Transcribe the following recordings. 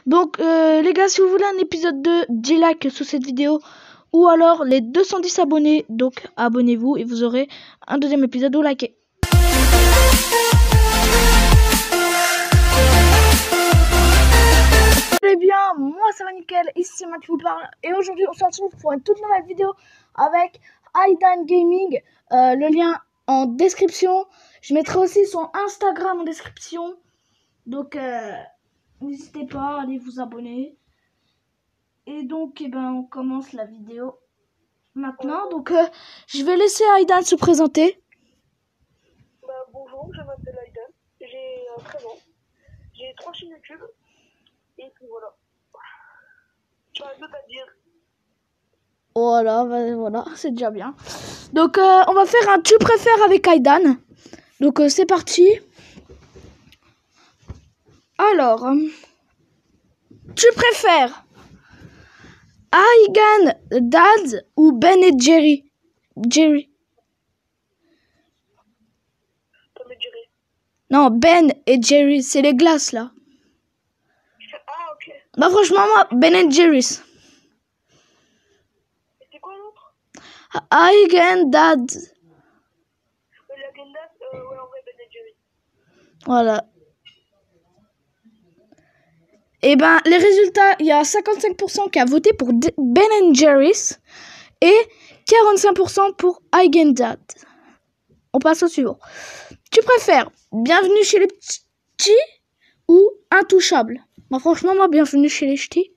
Donc les gars, si vous voulez un épisode 2, 10 likes sous cette vidéo. Ou alors les 210 abonnés. Donc abonnez-vous et vous aurez un deuxième épisode ou liké. Eh bien, moi ça va nickel, ici c'est Mathieu qui vous parle. Et aujourd'hui on se retrouve pour une toute nouvelle vidéo avec Aidan Gaming. Le lien en description. Je mettrai aussi son Instagram en description. Donc n'hésitez pas à aller vous abonner. Et donc on commence la vidéo maintenant. Donc je vais laisser Aidan se présenter. Bonjour, je m'appelle Aidan, j'ai 13 ans, j'ai 3 chaînes YouTube, et puis voilà. Tu as d'autres à dire? Voilà, c'est déjà bien. Donc on va faire un tu préfères avec Aidan. Donc c'est parti. Alors, tu préfères Aidan Dad ou Ben et Jerry? Jerry. Tom et Jerry. Non, Ben et Jerry, c'est les glaces là. Ah, ok. Bah franchement, moi, Ben et Jerry's. Et c'est quoi l'autre? Aidan Dad. La Gendas, ouais, en vrai, Ben et Jerry. Voilà. Et les résultats, il y a 55% qui a voté pour Ben Jerry's et 45% pour Aidan Dad. On passe au suivant. Tu préfères Bienvenue chez les Ch'tis ou Intouchable? Bah franchement, moi, Bienvenue chez les Ch'tis. Ouais,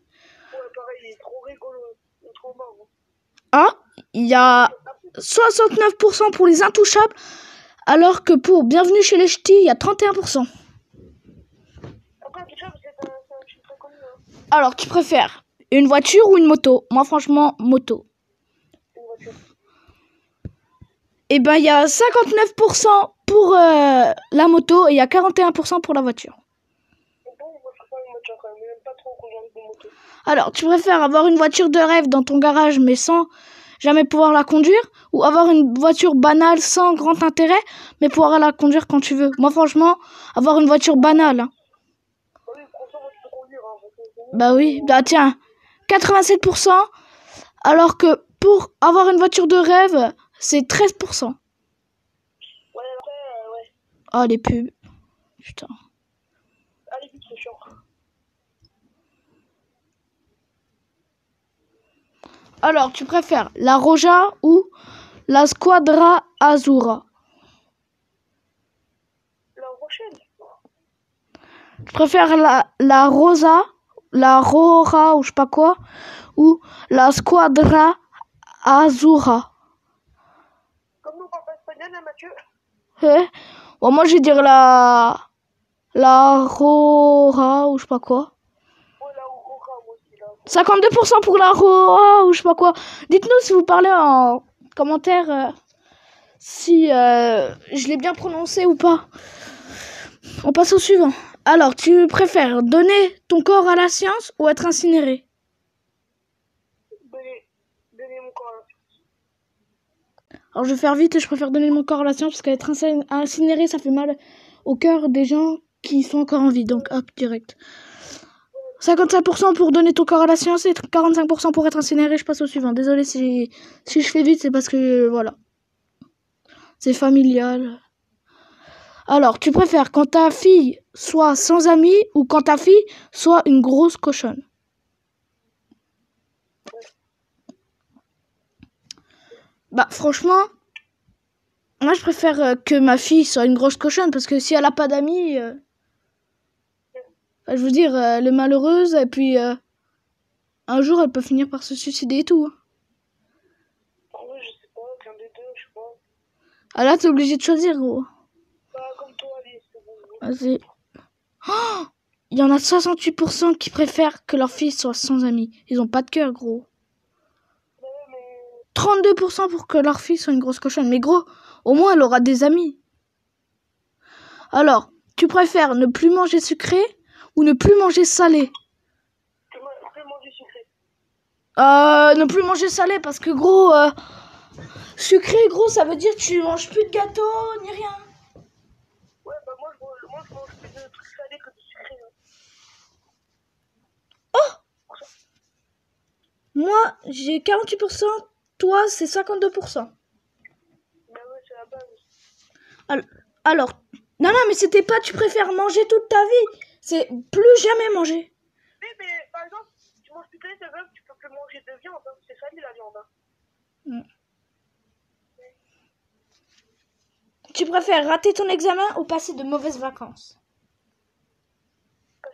pareil, il est trop rigolo, il est trop marrant. Ah, il y a 69% pour les Intouchables, alors que pour Bienvenue chez les Ch'tis, il y a 31%. Après, Intouchable, c'est un film très connu. Hein. Alors, tu préfères une voiture ou une moto? Moi, franchement, moto. Une voiture. Et il y a 59% pour la moto et il y a 41% pour la voiture. Bon, moi, je préfère une voiture quand même, mais même pas trop quand j'arrive de moto. Alors, tu préfères avoir une voiture de rêve dans ton garage mais sans jamais pouvoir la conduire, ou avoir une voiture banale sans grand intérêt mais pouvoir la conduire quand tu veux? Moi, franchement, avoir une voiture banale. Hein. Bah oui, franchement, moi, tu peux conduire. Hein, Bah oui, bah tiens, 87%, alors que pour avoir une voiture de rêve, c'est 13%. Ouais, après, ouais. Oh, les pubs. Putain. Allez, vite, c'est chiant. Alors, tu préfères la Roja ou la Squadra Azura? La Rochelle. Tu préfères la Rosa, la Rora ou je sais pas quoi, ou la Squadra Azura? Comme nous, on parle pas espagnol, hein, Mathieu? Bon, moi, je vais dire la Rora ou je sais pas quoi. Ouais, la Rora, moi aussi, là. 52% pour la Rora ou je sais pas quoi. Dites-nous si vous parlez en commentaire si je l'ai bien prononcé ou pas. On passe au suivant. Alors, tu préfères donner ton corps à la science ou être incinéré? Donner mon corps à la science. Alors, je vais faire vite, je préfère donner mon corps à la science parce qu'être incinéré, ça fait mal au cœur des gens qui sont encore en vie. Donc, hop, direct. 55% pour donner ton corps à la science et 45% pour être incinéré. Je passe au suivant. Désolé si je fais vite, c'est parce que, voilà. C'est familial. Alors, tu préfères quand ta fille soit sans amis ou quand ta fille soit une grosse cochonne? Bah, franchement, moi, je préfère que ma fille soit une grosse cochonne parce que si elle a pas d'amis, je veux dire, elle est malheureuse et puis un jour, elle peut finir par se suicider et tout. Ouais, je sais pas, qu'un des deux, je sais pas. Ah là, t'es obligé de choisir, gros. Bah, comme toi, allez, c'est bon. Vas-y. Oh, il y en a 68% qui préfèrent que leur fille soit sans amis. Ils ont pas de cœur, gros. Ouais, mais... 32% pour que leur fille soit une grosse cochonne. Mais gros, au moins, elle aura des amis. Alors, tu préfères ne plus manger sucré ou ne plus manger salé? Plus manger sucré. Ne plus manger salé parce que gros, sucré, gros, ça veut dire que tu manges plus de gâteau ni rien. Ouais, bah moi je mange plus de trucs salés que de sucré. Hein. Moi, j'ai 48%. Toi, c'est 52%. Bah ouais, c'est la base. Alors, non, mais c'était pas tu préfères manger toute ta vie. C'est plus jamais manger. Oui, mais par exemple, tu manges toute ta vie, tu peux plus manger de viande. Hein. C'est salé la viande. Hein. Tu préfères rater ton examen ou passer de mauvaises vacances?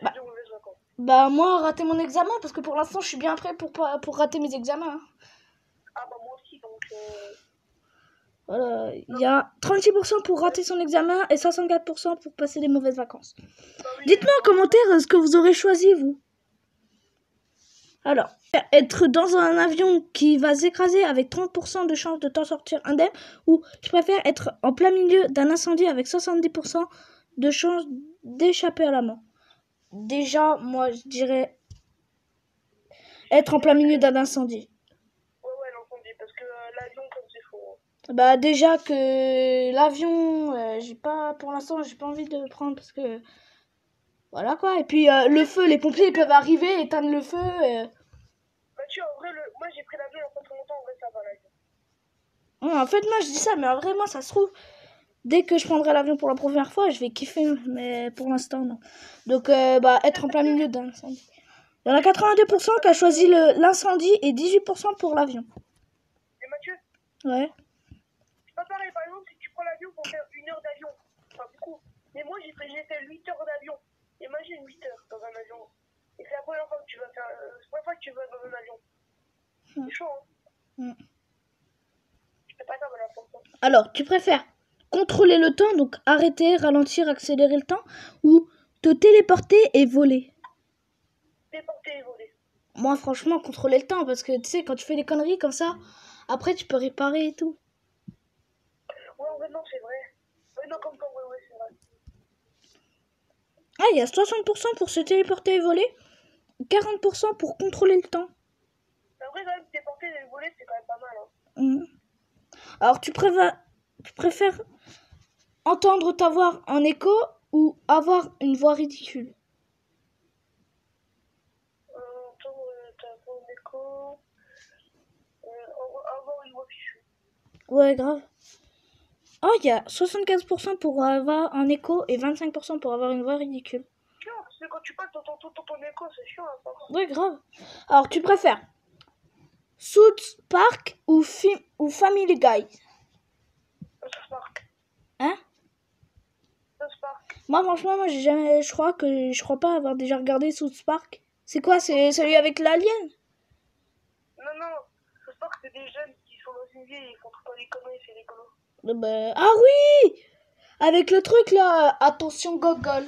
Passer de mauvaises vacances. Bah moi, rater mon examen parce que pour l'instant, je suis bien prêt pour rater mes examens. Hein. Ah bah moi aussi, donc... Voilà, il y a 36% pour rater son examen et 64% pour passer des mauvaises vacances. Bah oui, Dites-moi en commentaire ce que vous aurez choisi, vous. Alors, être dans un avion qui va s'écraser avec 30% de chance de t'en sortir indemne, ou tu préfères être en plein milieu d'un incendie avec 70% de chance d'échapper à la mort. Déjà, moi, je dirais être en plein milieu d'un incendie. Ouais, l'incendie, parce que l'avion, comme c'est faux. Bah déjà que l'avion, j'ai pas, pour l'instant, j'ai pas envie de le prendre parce que voilà quoi. Et puis le feu, les pompiers ils peuvent arriver, éteindre le feu. Bah tu vois, en vrai, moi j'ai pris l'avion il y a pas très longtemps, en vrai ça va l'avion. En fait, moi je dis ça, mais en vrai, moi ça se trouve, dès que je prendrai l'avion pour la première fois, je vais kiffer, mais pour l'instant non. Donc bah être en plein milieu d'un incendie. Il y en a 82% qui a choisi l'incendie et 18% pour l'avion. Et Mathieu, Ouais. c'est pas pareil, par exemple, si tu prends l'avion pour faire 1 heure d'avion, enfin beaucoup. Mais moi j'ai fait 8 heures d'avion. Imagine 8 heures dans un avion. Et c'est la première fois que tu vas faire. C'est la première fois que tu vas dans un avion. C'est chaud, hein. Je fais pas ça, voilà, pour ça. Alors, tu préfères contrôler le temps, donc arrêter, ralentir, accélérer le temps, ou te téléporter et voler? Déporter et voler. Moi, franchement, contrôler le temps, parce que tu sais, quand tu fais des conneries comme ça, après tu peux réparer et tout. Ouais, en vrai, non, c'est vrai. Ouais, non, comme toi, ouais, c'est vrai. Ah, il y a 60% pour se téléporter et voler, 40% pour contrôler le temps. Mais en vrai, quand même, déporter et voler, c'est quand même pas mal, hein. Alors, tu préfères entendre ta voix en écho ou avoir une voix ridicule? Entendre ta voix en écho. Avoir une voix fichue. Ouais, grave. Oh, il y a 75% pour avoir un écho et 25% pour avoir une voix ridicule. Chiant, parce que quand tu parles, t'entends tout ton écho, c'est chiant, à force. Ouais, grave. Alors, tu préfères South Park ou Family Guy? South Park. Hein? South Park. Moi, franchement, je crois pas avoir déjà regardé South Park. C'est quoi? C'est celui avec l'alien? Non, South Park, c'est des jeunes qui sont dans une ville et ils font tout le temps des conneries, c'est rigolo. Ah oui! Avec le truc là, attention gogol.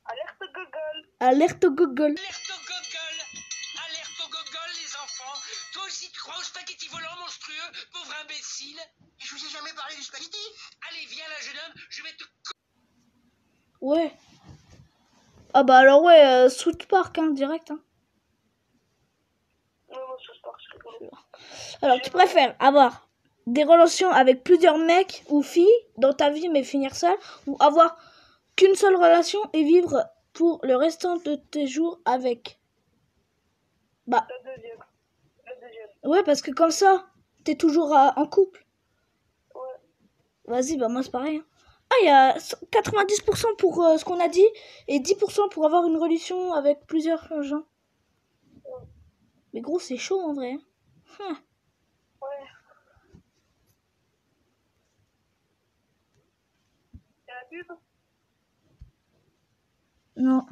Alerte Google. Alerte gogol. Alerte au gogol! Alerte au gogol, les enfants! Toi aussi, tu crois au spaghetti volant monstrueux, pauvre imbécile? Je vous ai jamais parlé du spaghetti? Allez, viens là, jeune homme, je vais te... Ouais. Ah bah alors ouais, South Park, hein, direct. Hein. Non, South Park, c'est rigolo. Alors, tu préfères avoir des relations avec plusieurs mecs ou filles dans ta vie mais finir seule, ou avoir qu'une seule relation et vivre pour le restant de tes jours avec? Bah, La deuxième. ouais, parce que comme ça, t'es toujours en couple. Ouais. Vas-y, bah moi c'est pareil. Hein. Ah, il y a 90% pour ce qu'on a dit et 10% pour avoir une relation avec plusieurs gens. Mais gros, c'est chaud en vrai. Hein. Ouais. Et la pub? Non.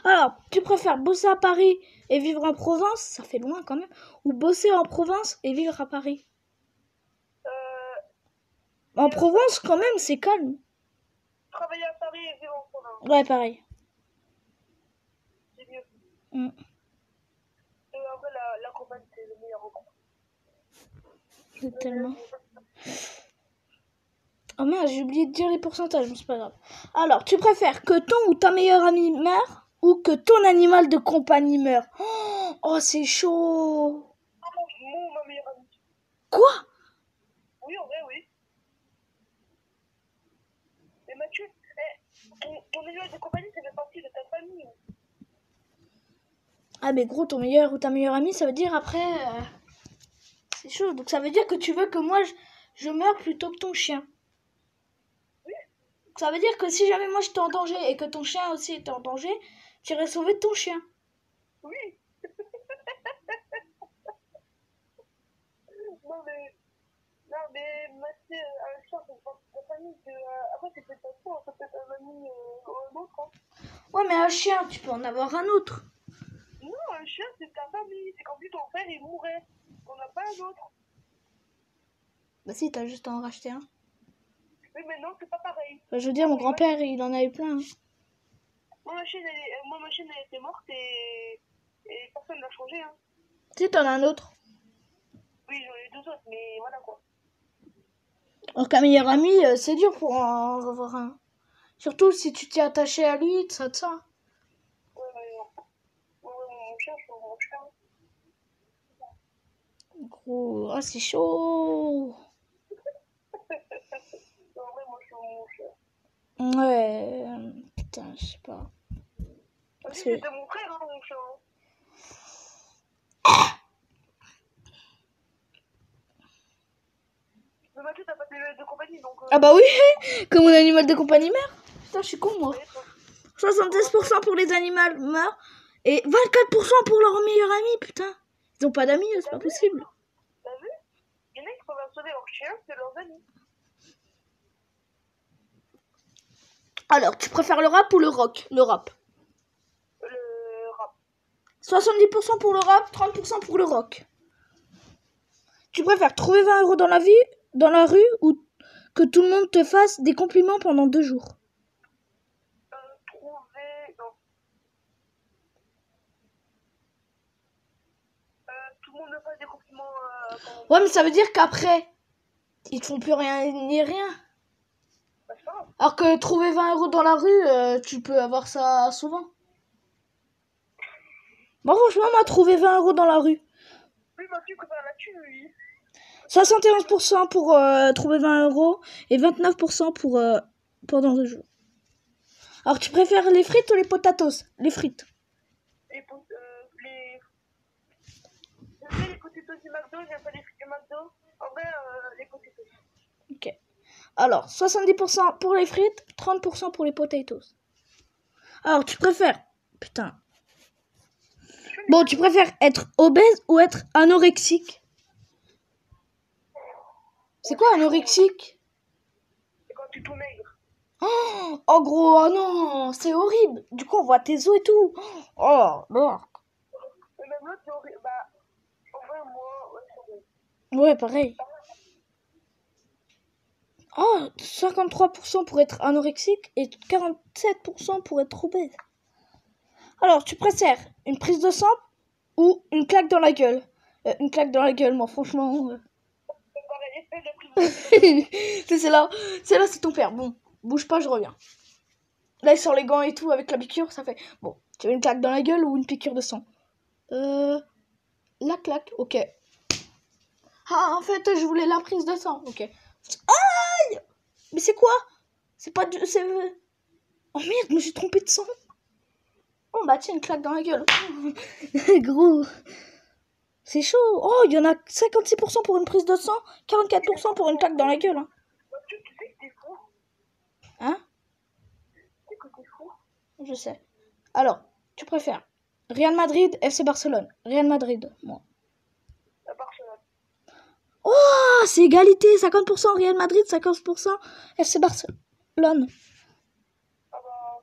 Alors, tu préfères bosser à Paris et vivre en province, ça fait loin quand même, ou bosser en province et vivre à Paris? En Provence, quand même, c'est calme. Travailler à Paris et vivre en province. Ouais, pareil. C'est mieux. Mm. Et en vrai, la campagne, c'est le meilleur recours. C'est tellement... Oh mince, j'ai oublié de dire les pourcentages, mais c'est pas grave. Alors, tu préfères que ton ou ta meilleure amie meure ou que ton animal de compagnie meure? Oh, c'est chaud. Ah, ma meilleure amie. Quoi? Oui, en vrai, oui. Mais Mathieu, ton animal de compagnie, ça fait partie de ta famille. Ah mais gros, ton meilleur ou ta meilleure amie, ça veut dire après... c'est chaud. Donc ça veut dire que tu veux que moi, je meure plutôt que ton chien. Ça veut dire que si jamais moi j'étais en danger et que ton chien aussi était en danger, tu irais sauver ton chien. Oui. Non, mais ma sœur, un chien, c'est pas ta famille. Après, c'est peut-être pas toi, c'est peut-être un ami ou un autre. Hein. Ouais, mais un chien, tu peux en avoir un autre. Non, un chien, c'est ta famille. C'est comme si ton père, il mourait. On n'a pas un autre. Bah si, t'as juste à en racheter un. Mais maintenant, c'est pas pareil. Bah, je veux dire, mon grand-père, il en avait plein. Hein. Moi, ma chienne, elle était morte et personne n'a changé. Hein. Si, t'en as un autre. Oui, j'en ai deux autres, mais voilà quoi. Alors qu'un meilleur ami, c'est dur pour en avoir un. Surtout si tu t'es attaché à lui, tout ça. Ouais, mon chien, je trouve mon chien. Gros, ah, c'est chaud. En vrai, moi, je trouve mon chien. Ouais, putain, je sais pas. Parce que c'était mon frère, hein, mon chien. Mais Mathieu, t'as pas de compagnie, donc... Ah bah oui, comme mon animal de compagnie meurt. Putain, je suis con, moi. 76% pour les animaux meurent et 24% pour leur meilleur ami, putain. Ils ont pas d'amis, c'est pas possible. T'as vu? Il y en a qui préfèrent sauver leur chien que leurs amis. Alors, tu préfères le rap ou le rock? Le rap. Le rap. 70% pour le rap, 30% pour le rock. Tu préfères trouver 20 € dans la rue ou que tout le monde te fasse des compliments pendant 2 jours? Trouver... Non. Tout le monde me fasse des compliments... Ouais, mais ça veut dire qu'après, ils te font plus rien ni rien. Bah, c'est pas grave. Alors que trouver 20 € dans la rue, tu peux avoir ça souvent. Bon, franchement, moi, trouver 20 € dans la rue. Oui, Mathieu préfère la thune, lui. 71% pour trouver 20 € et 29% pour pendant 2 jours. Alors, tu préfères les frites ou les potatoes? Les frites. J'aime pas les potatoes du McDo, j'aime pas les frites du McDo. En vrai, les potatoes. Ok. Alors, 70% pour les frites, 30% pour les potatoes. Alors, tu préfères... Putain. Bon, tu préfères être obèse ou être anorexique? C'est quoi anorexique? C'est quand tu es tout maigre. Oh gros, oh non, c'est horrible. Du coup, on voit tes os et tout. Oh, non. Mais même l'autre, c'est horrible. Bah, en vrai, moi, ouais, c'est horrible. Ouais, pareil. Oh, 53% pour être anorexique et 47% pour être obèse. Alors, tu préfères une prise de sang ou une claque dans la gueule? Une claque dans la gueule, moi, franchement. C'est pareil, espèce de prise de C'est là, c'est ton père. Bon, bouge pas, je reviens. Là, il sort les gants et tout avec la piqûre, ça fait... Bon, tu veux une claque dans la gueule ou une piqûre de sang? La claque, ok. Ah, en fait, je voulais la prise de sang, ok. Aïe! Mais c'est quoi? C'est pas du... C'est... Oh merde, je me suis trompée de sang. Oh bah tiens, une claque dans la gueule. Gros. C'est chaud. Oh, il y en a 56% pour une prise de sang, 44% pour une claque dans la gueule. Hein. Mathieu, tu sais que t'es fou? Hein? Tu sais que t'es fou? Je sais. Alors, tu préfères Real Madrid, FC Barcelone. Real Madrid, moi. La Barcelone. Oh, c'est égalité. 50% Real Madrid, 50% FC Barcelone. Ah bah...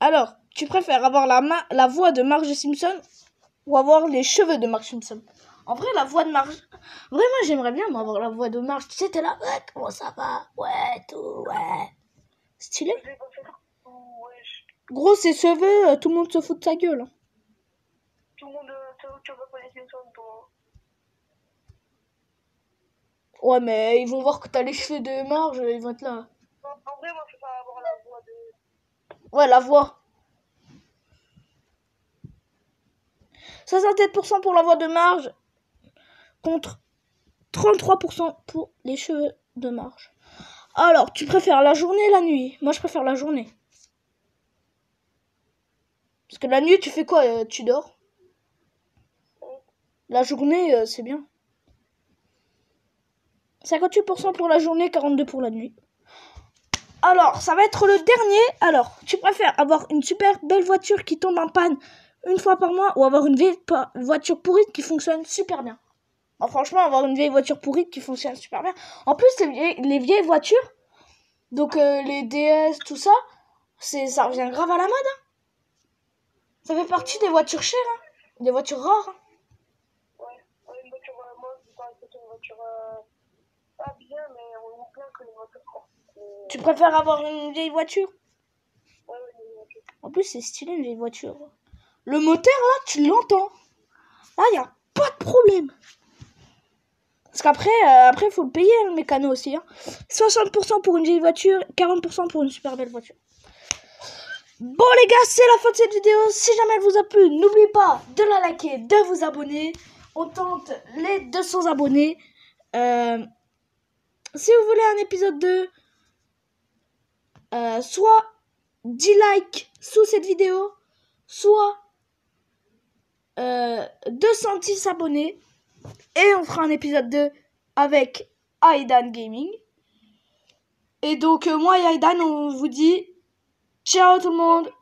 Alors, tu préfères avoir la voix de Marge Simpson ou avoir les cheveux de Marge Simpson? En vrai, la voix de Marge... Vraiment, j'aimerais bien moi, avoir la voix de Marge. Tu sais, t'es là, ouais, comment ça va? Ouais, tout, ouais. Stylé. Je l'ai pas fait partout, wesh. Gros, ses cheveux, tout le monde se fout de sa gueule. Hein. Tout le monde, tu vas pas les Simpsons, toi. Ouais, mais ils vont voir que t'as les cheveux de Marge, ils vont être là. En vrai, moi, je peux pas avoir la voix de... Ouais, la voix. 67% pour la voix de Marge contre 33% pour les cheveux de Marge. Alors, tu préfères la journée et la nuit? Moi, je préfère la journée. Parce que la nuit, tu fais quoi? Tu dors? La journée, c'est bien. 58% pour la journée, 42% pour la nuit. Alors, ça va être le dernier. Alors, tu préfères avoir une super belle voiture qui tombe en panne une fois par mois ou avoir une vieille voiture pourrie qui fonctionne super bien? Alors, franchement, avoir une vieille voiture pourrie qui fonctionne super bien. En plus, les vieilles voitures, donc les DS, tout ça, ça revient grave à la mode. Hein. Ça fait partie des voitures chères, hein. Des voitures rares. Hein. Ouais, une voiture, moi, je parle plutôt une voiture pas bien, mais on est plein que les voitures fortes. Tu préfères avoir une vieille voiture? Ouais, une voiture. En plus, c'est stylé une vieille voiture. Le moteur, là, tu l'entends. Là, il n'y a pas de problème. Parce qu'après, faut le payer, le mécano aussi. Hein. 60% pour une vieille voiture, 40% pour une super belle voiture. Bon, les gars, c'est la fin de cette vidéo. Si jamais elle vous a plu, n'oubliez pas de la liker, de vous abonner. On tente les 200 abonnés. Si vous voulez un épisode 2, soit 10 likes sous cette vidéo, soit 210 abonnés. Et on fera un épisode 2 avec Aidan Gaming. Et donc, moi et Aidan, on vous dit ciao tout le monde.